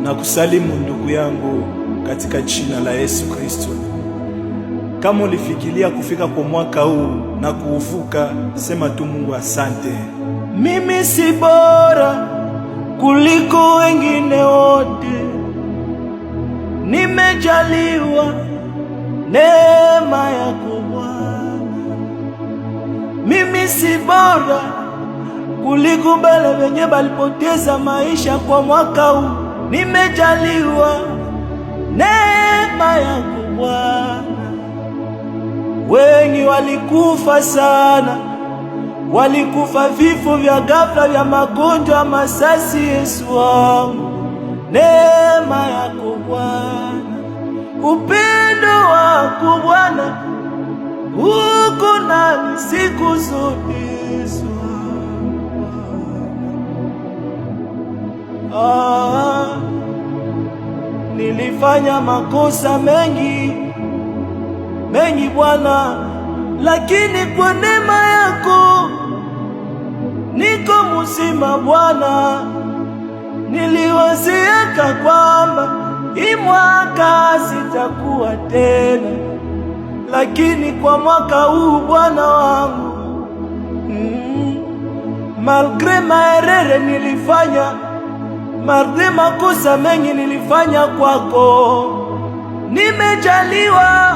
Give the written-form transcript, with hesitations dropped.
na kusalimu ndugu yangu katika jina la Yesu Kristo. Kama ulifikiria kufika kwa mwaka huu na kuuvuka, sema tu Mungu asante. Mimi si bora kuliko wengine wote, nimejaliwa neema yako Bwana. Mimi si bora kuliko wale wenye balipoteza maisha kwa mwaka huu, nimejaliwa neema yako Bwana. Wengi walikufa sana, walikufa vifo vya ghafla vya magonjwa masasi. Yesu wangu, neema yako Bwana, upendo wako Bwana uko nami siku zote. Yesu wangu, nilifanya makosa mengi Bwana, lakini kwa neema yako niko mzima Bwana. Niliwaziaka kwamba hii mwaka sitakuwa tena, lakini kwa mwaka huu Bwana wangu, malgre maerere nilifanya, malgre makosa mengi nilifanya kwako, nimejaliwa